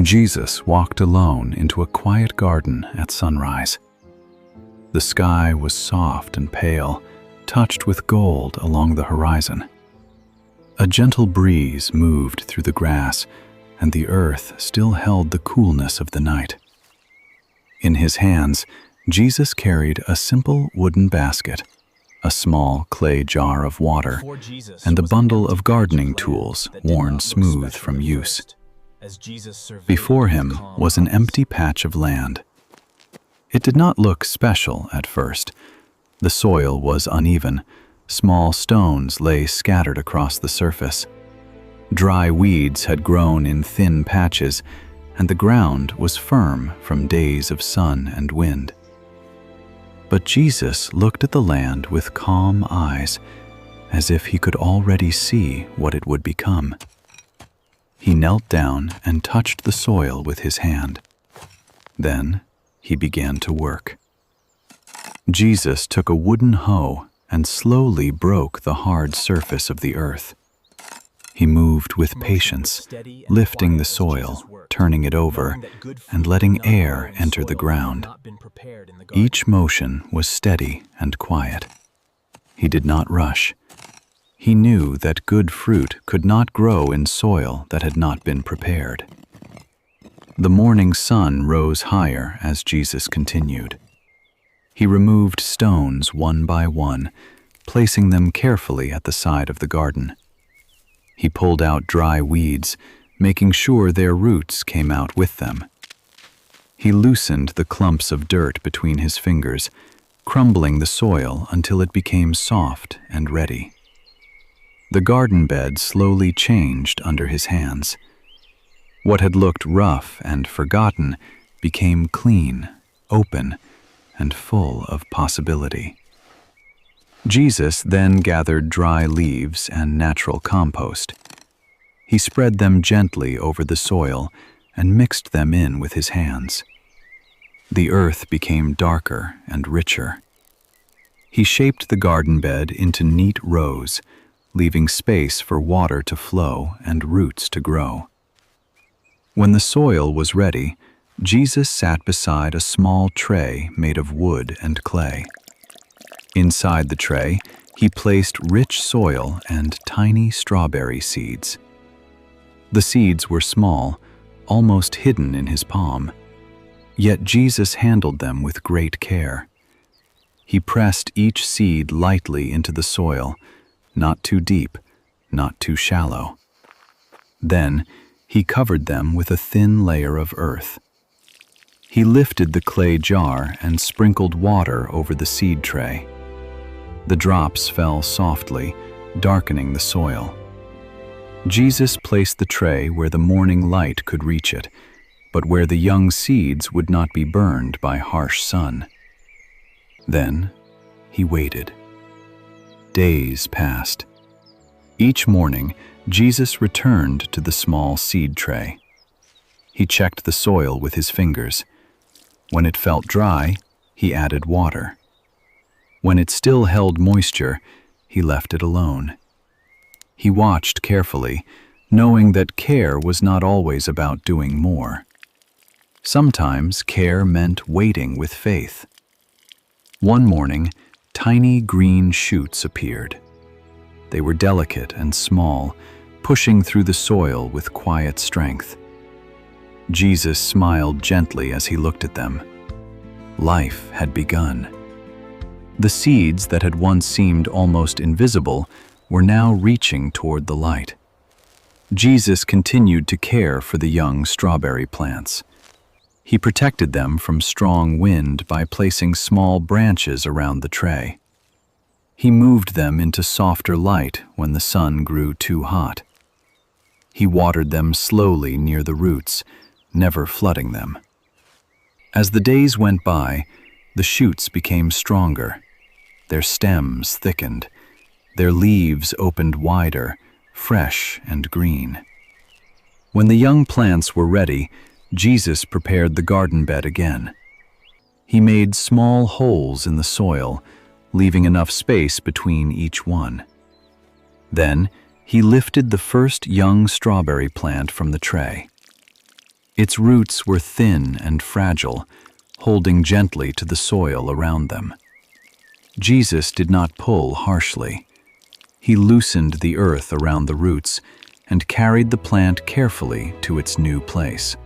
Jesus walked alone into a quiet garden at sunrise. The sky was soft and pale, touched with gold along the horizon. A gentle breeze moved through the grass, and the earth still held the coolness of the night. In his hands, Jesus carried a simple wooden basket, a small clay jar of water, and a bundle of gardening tools worn smooth from use. Before him was an empty patch of land. It did not look special at first. The soil was uneven. Small stones lay scattered across the surface. Dry weeds had grown in thin patches, and the ground was firm from days of sun and wind. But Jesus looked at the land with calm eyes, as if he could already see what it would become. He knelt down and touched the soil with his hand. Then he began to work. Jesus took a wooden hoe and slowly broke the hard surface of the earth. He moved with patience, lifting the soil, turning it over, and letting air enter the ground. Each motion was steady and quiet. He did not rush. He knew that good fruit could not grow in soil that had not been prepared. The morning sun rose higher as Jesus continued. He removed stones one by one, placing them carefully at the side of the garden. He pulled out dry weeds, making sure their roots came out with them. He loosened the clumps of dirt between his fingers, crumbling the soil until it became soft and ready. The garden bed slowly changed under his hands. What had looked rough and forgotten became clean, open, and full of possibility. Jesus then gathered dry leaves and natural compost. He spread them gently over the soil and mixed them in with his hands. The earth became darker and richer. He shaped the garden bed into neat rows, leaving space for water to flow and roots to grow. When the soil was ready, Jesus sat beside a small tray made of wood and clay. Inside the tray, he placed rich soil and tiny strawberry seeds. The seeds were small, almost hidden in his palm. Yet Jesus handled them with great care. He pressed each seed lightly into the soil, not too deep, not too shallow. Then he covered them with a thin layer of earth. He lifted the clay jar and sprinkled water over the seed tray. The drops fell softly, darkening the soil. Jesus placed the tray where the morning light could reach it, but where the young seeds would not be burned by harsh sun. Then he waited. Days passed. Each morning, Jesus returned to the small seed tray. He checked the soil with his fingers. When it felt dry, he added water. When it still held moisture, he left it alone. He watched carefully, knowing that care was not always about doing more. Sometimes care meant waiting with faith. One morning, tiny green shoots appeared. They were delicate and small, pushing through the soil with quiet strength. Jesus smiled gently as he looked at them. Life had begun. The seeds that had once seemed almost invisible were now reaching toward the light. Jesus continued to care for the young strawberry plants. He protected them from strong wind by placing small branches around the tray. He moved them into softer light when the sun grew too hot. He watered them slowly near the roots, never flooding them. As the days went by, the shoots became stronger. Their stems thickened. Their leaves opened wider, fresh and green. When the young plants were ready, Jesus prepared the garden bed again. He made small holes in the soil, leaving enough space between each one. Then he lifted the first young strawberry plant from the tray. Its roots were thin and fragile, holding gently to the soil around them. Jesus did not pull harshly. He loosened the earth around the roots and carried the plant carefully to its new place.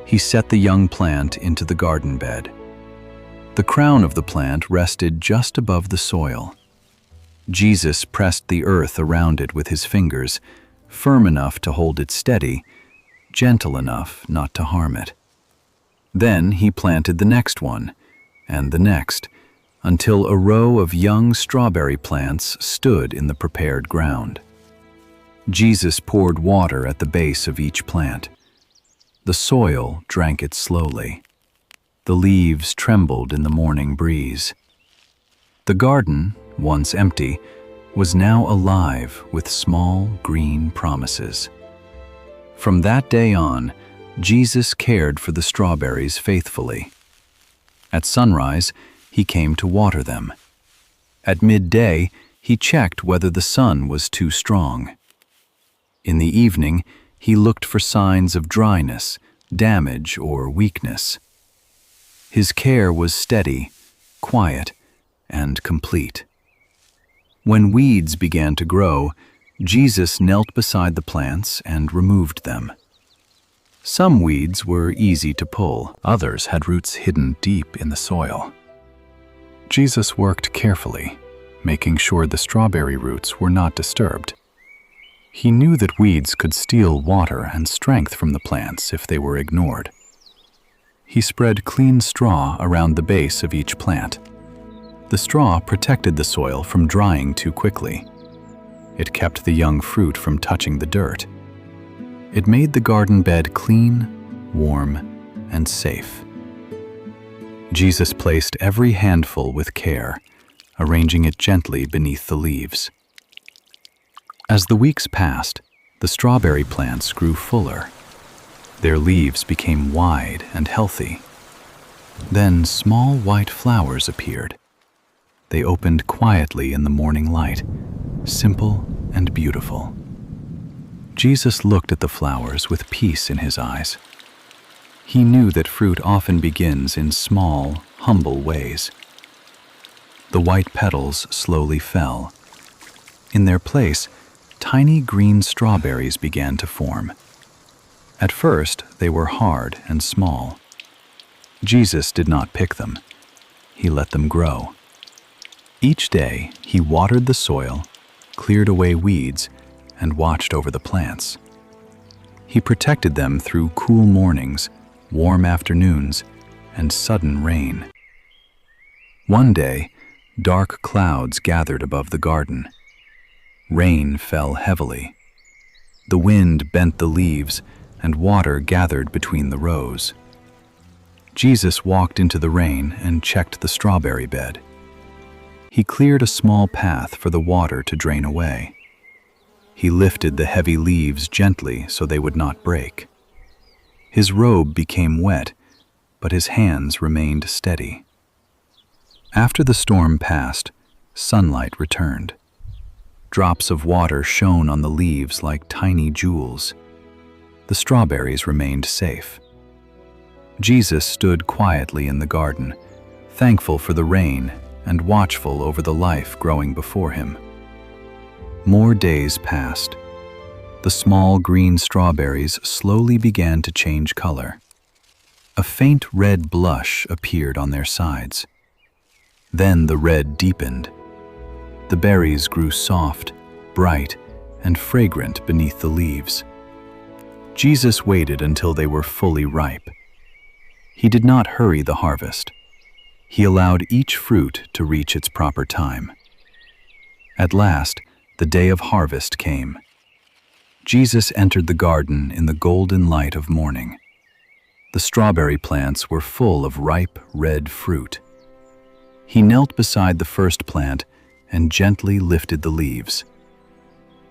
He set the young plant into the garden bed. The crown of the plant rested just above the soil. Jesus pressed the earth around it with his fingers, firm enough to hold it steady, gentle enough not to harm it. Then he planted the next one, and the next, until a row of young strawberry plants stood in the prepared ground. Jesus poured water at the base of each plant. The soil drank it slowly. The leaves trembled in the morning breeze. The garden, once empty, was now alive with small green promises. From that day on, Jesus cared for the strawberries faithfully. At sunrise, he came to water them. At midday, he checked whether the sun was too strong. In the evening, he looked for signs of dryness, damage, or weakness. His care was steady, quiet, and complete. When weeds began to grow, Jesus knelt beside the plants and removed them. Some weeds were easy to pull, others had roots hidden deep in the soil. Jesus worked carefully, making sure the strawberry roots were not disturbed. He knew that weeds could steal water and strength from the plants if they were ignored. He spread clean straw around the base of each plant. The straw protected the soil from drying too quickly. It kept the young fruit from touching the dirt. It made the garden bed clean, warm, and safe. Jesus placed every handful with care, arranging it gently beneath the leaves. As the weeks passed, the strawberry plants grew fuller. Their leaves became wide and healthy. Then small white flowers appeared. They opened quietly in the morning light, simple and beautiful. Jesus looked at the flowers with peace in his eyes. He knew that fruit often begins in small, humble ways. The white petals slowly fell. In their place, tiny green strawberries began to form. At first, they were hard and small. Jesus did not pick them. He let them grow. Each day, he watered the soil, cleared away weeds, and watched over the plants. He protected them through cool mornings, warm afternoons, and sudden rain. One day, dark clouds gathered above the garden. Rain fell heavily. The wind bent the leaves, and water gathered between the rows. Jesus walked into the rain and checked the strawberry bed. He cleared a small path for the water to drain away. He lifted the heavy leaves gently so they would not break. His robe became wet, but his hands remained steady. After the storm passed, sunlight returned. Drops of water shone on the leaves like tiny jewels. The strawberries remained safe. Jesus stood quietly in the garden, thankful for the rain and watchful over the life growing before him. More days passed. The small green strawberries slowly began to change color. A faint red blush appeared on their sides. Then the red deepened. The berries grew soft, bright, and fragrant beneath the leaves. Jesus waited until they were fully ripe. He did not hurry the harvest. He allowed each fruit to reach its proper time. At last, the day of harvest came. Jesus entered the garden in the golden light of morning. The strawberry plants were full of ripe, red fruit. He knelt beside the first plant and gently lifted the leaves.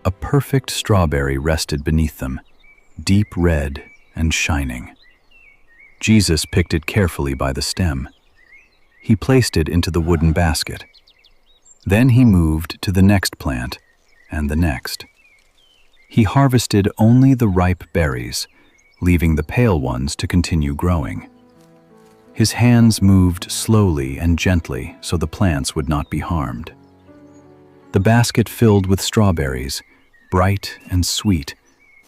A perfect strawberry rested beneath them, deep red and shining. Jesus picked it carefully by the stem. He placed it into the wooden basket. Then he moved to the next plant and the next. He harvested only the ripe berries, leaving the pale ones to continue growing. His hands moved slowly and gently so the plants would not be harmed. The basket filled with strawberries, bright and sweet,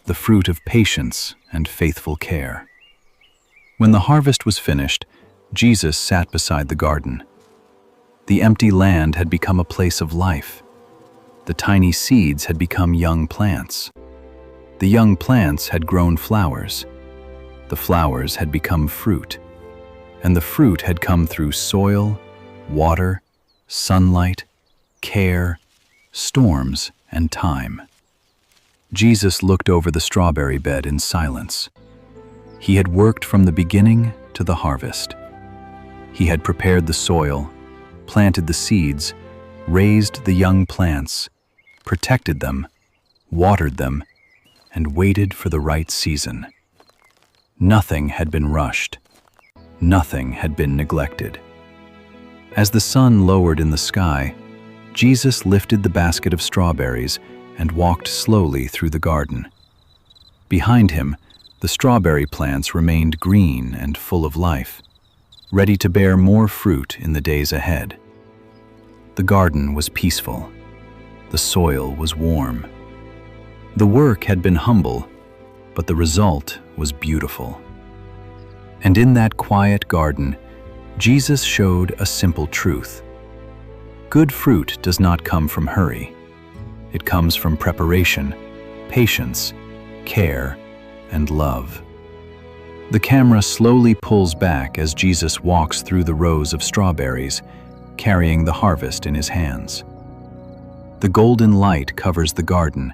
the fruit of patience and faithful care. When the harvest was finished, Jesus sat beside the garden. The empty land had become a place of life. The tiny seeds had become young plants. The young plants had grown flowers. The flowers had become fruit. And the fruit had come through soil, water, sunlight, care, storms, and time. Jesus looked over the strawberry bed in silence. He had worked from the beginning to the harvest. He had prepared the soil, planted the seeds, raised the young plants, protected them, watered them, and waited for the right season. Nothing had been rushed. Nothing had been neglected. As the sun lowered in the sky, Jesus lifted the basket of strawberries and walked slowly through the garden. Behind him, the strawberry plants remained green and full of life, ready to bear more fruit in the days ahead. The garden was peaceful. The soil was warm. The work had been humble, but the result was beautiful. And in that quiet garden, Jesus showed a simple truth. Good fruit does not come from hurry. It comes from preparation, patience, care, and love. The camera slowly pulls back as Jesus walks through the rows of strawberries, carrying the harvest in his hands. The golden light covers the garden,